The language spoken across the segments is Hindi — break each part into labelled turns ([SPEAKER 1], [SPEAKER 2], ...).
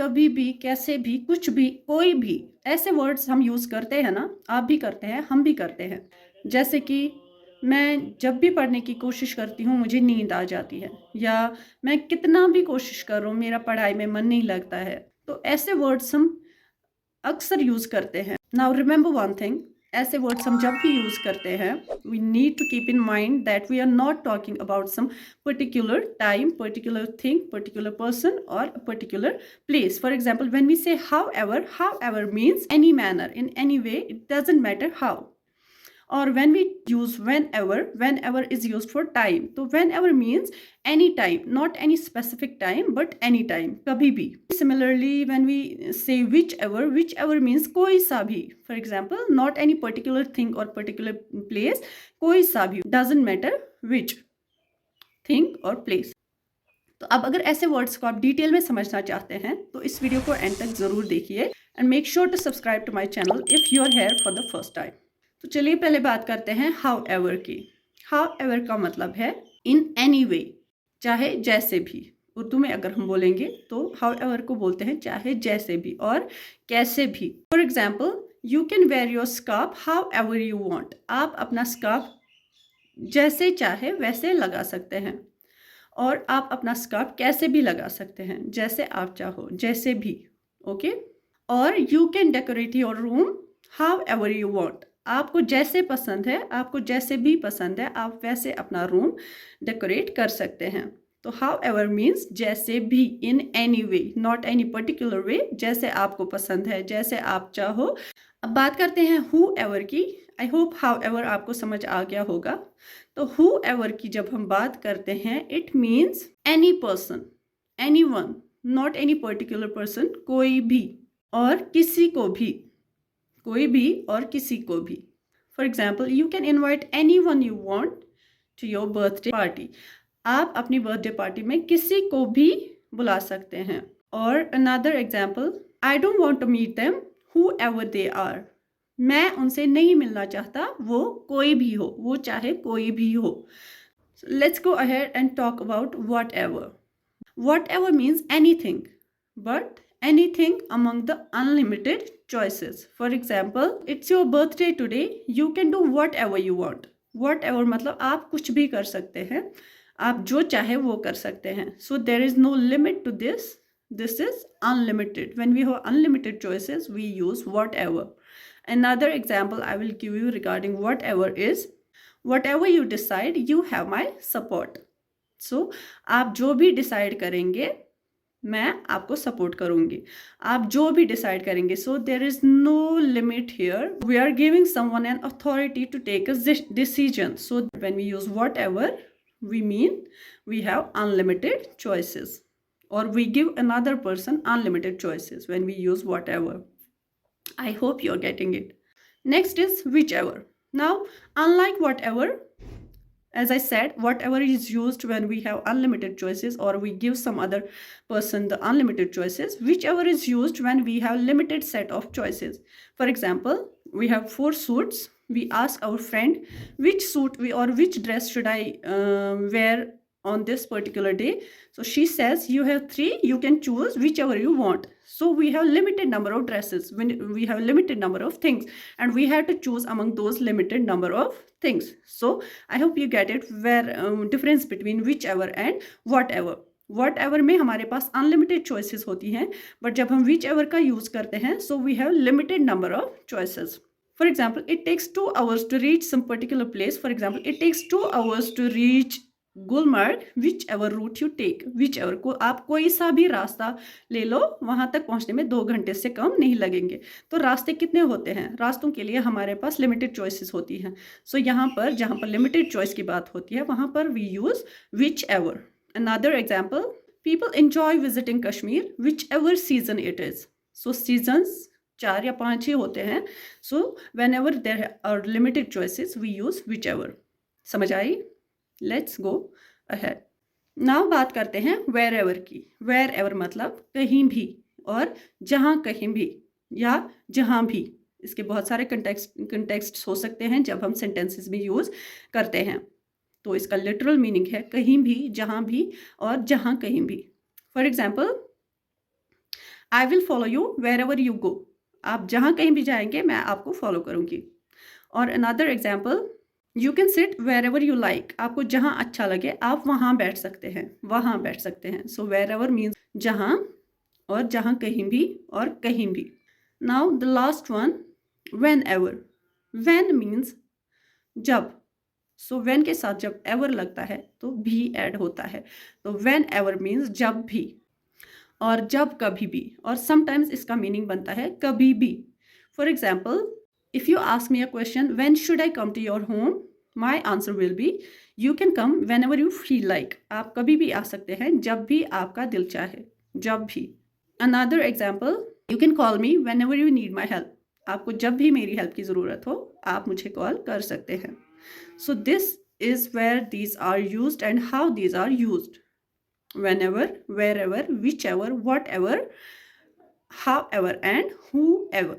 [SPEAKER 1] कभी भी, कैसे भी, कुछ भी, कोई भी, ऐसे वर्ड्स हम यूज़ करते हैं ना, आप भी करते हैं, हम भी करते हैं। जैसे कि मैं जब भी पढ़ने की कोशिश करती हूँ, मुझे नींद आ जाती है, या मैं कितना भी कोशिश कर रहा हूँ, मेरा पढ़ाई में मन नहीं लगता है। तो ऐसे वर्ड्स हम अक्सर यूज़ करते हैं। नाउ रिमेंबर वन थिंग, ऐसे वर्ड्स हम जब भी यूज़ करते हैं, we need to keep in mind that we are not talking about some particular time, particular thing, particular person और particular place. For example, when we say however, however means any manner, in any way, it doesn't matter how. Or when we use whenever, whenever is used for time. So whenever means any time, not any specific time but any time, kabhi bhi. Similarly, when we say whichever, whichever means koi sa bhi. For example, not any particular thing or particular place, koi sa bhi, doesn't matter which thing or place. तो अब अगर ऐसे वर्ड्स को आप डिटेल में समझना चाहते हैं तो इस वीडियो को एंड तक जरूर देखिए and make sure to subscribe to my channel if you are here for the first time. तो चलिए पहले बात करते हैं हाउ एवर की। हाउ एवर का मतलब है इन एनी वे, चाहे जैसे भी। उर्दू में अगर हम बोलेंगे तो हाउ एवर को बोलते हैं चाहे जैसे भी और कैसे भी। For example, you can wear your scarf how ever you want. आप अपना स्कार्फ जैसे चाहे वैसे लगा सकते हैं, और आप अपना स्कार्फ कैसे भी लगा सकते हैं, जैसे आप चाहो, जैसे भी। ओके। और you can decorate your room how ever you want. आपको जैसे पसंद है, आपको जैसे भी पसंद है, आप वैसे अपना रूम डेकोरेट कर सकते हैं। तो हाउ एवर मीन्स जैसे भी, in any way, not any particular way, जैसे आपको पसंद है, जैसे आप चाहो। अब बात करते हैं हु एवर की। आई होप हाउ एवर आपको समझ आ गया होगा। तो हु एवर की जब हम बात करते हैं, it means any person, any one, not any particular person, कोई भी और किसी को भी, कोई भी और किसी को भी। For example, you can invite anyone you want to your birthday party. आप अपनी बर्थडे पार्टी में किसी को भी बुला सकते हैं। और another example, I don't want to meet them whoever they are. मैं उनसे नहीं मिलना चाहता, वो कोई भी हो, वो चाहे कोई भी हो। Let's go ahead and talk about what ever. What ever means anything, but anything among the unlimited choices. For example, it's your birthday today, you can do whatever you want. Whatever मतलब आप कुछ भी कर सकते हैं, आप जो चाहे वो कर सकते हैं। So there is no limit to this. This is unlimited. When we have unlimited choices, we use whatever. Another example I will give you regarding whatever is, whatever you decide, you have my support. So आप जो भी डिसाइड करेंगे, मैं आपको सपोर्ट करूंगी। आप जो भी डिसाइड करेंगे। So there is no limit here. We are giving someone an authority to take a decision. So when we use whatever, we mean we have unlimited choices, और we give another person unlimited choices when we use whatever. I hope you are getting it. Next is whichever. Now, unlike whatever, as I said, whatever is used when we have unlimited choices or we give some other person the unlimited choices. Whichever is used when we have limited set of choices. For example, we have 4 suits. We ask our friend which suit or which dress should I wear on this particular day. So she says you have 3, you can choose whichever you want. So we have limited number of dresses, when we have limited number of things, and we have to choose among those limited number of things. So I hope you get it, where difference between whichever and whatever. whatever में हमारे पास unlimited choices होती हैं, but जब हम whichever का use करते हैं, so we have limited number of choices. For example, it takes 2 hours to reach some particular place. For example, it takes 2 hours to reach गुलमर्ग, whichever route you take. Whichever को आप कोई सा भी रास्ता ले लो, वहां तक पहुंचने में 2 घंटे से कम नहीं लगेंगे। तो रास्ते कितने होते हैं? रास्तों के लिए हमारे पास लिमिटेड चॉइसेस होती हैं। सो यहाँ पर जहाँ पर लिमिटेड चॉइस की बात होती है, वहां पर we use whichever. Another example, people enjoy visiting Kashmir whichever season it is. So seasons 4 या 5 ही होते हैं। So whenever there are limited choices, we use whichever. समझ आई? Let's go ahead. नाउ बात करते हैं वेर एवर की। वेर एवर मतलब कहीं भी और जहाँ कहीं भी या जहाँ भी। इसके बहुत सारे कंटेक्स्ट हो सकते हैं जब हम सेंटेंसेस में यूज करते हैं। तो इसका लिटरल मीनिंग है कहीं भी, जहाँ भी और जहाँ कहीं भी। For example, I will follow you wherever you go, आप जहाँ कहीं भी जाएंगे मैं आपको फॉलो करूँगी। और another example, you can sit wherever you like, आपको जहाँ अच्छा लगे आप वहाँ बैठ सकते हैं, वहाँ बैठ सकते हैं। सो वेर एवर मीन्स जहाँ, और जहाँ कहीं भी और कहीं भी। Now the last one, whenever. When means जब। सो वेन के साथ जब एवर लगता है तो भी ऐड होता है, तो वेन एवर मीन्स जब भी, और जब कभी भी, और समटाइम्स इसका मीनिंग बनता है कभी भी। For example, if you ask me a question, when should I come to your home, my answer will be you can come whenever you feel like, आप कभी भी आ सकते हैं जब भी आपका दिल चाहे, जब भी। Another example, you can call me when ever you need my help, आपको जब भी मेरी हेल्प की ज़रूरत हो आप मुझे कॉल कर सकते हैं। So this is where these are used and how these are used: whenever, wherever, whichever, whatever, however, and whoever.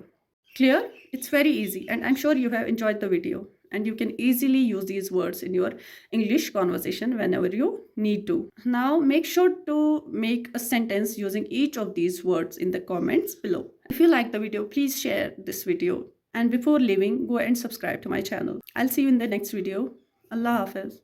[SPEAKER 1] Clear? It's very easy, and I'm sure you have enjoyed the video, and you can easily use these words in your English conversation whenever you need to. Now make sure to make a sentence using each of these words in the comments below. If you like the video, please share this video, and before leaving, go and subscribe to my channel. I'll see you in the next video. Allah Hafiz.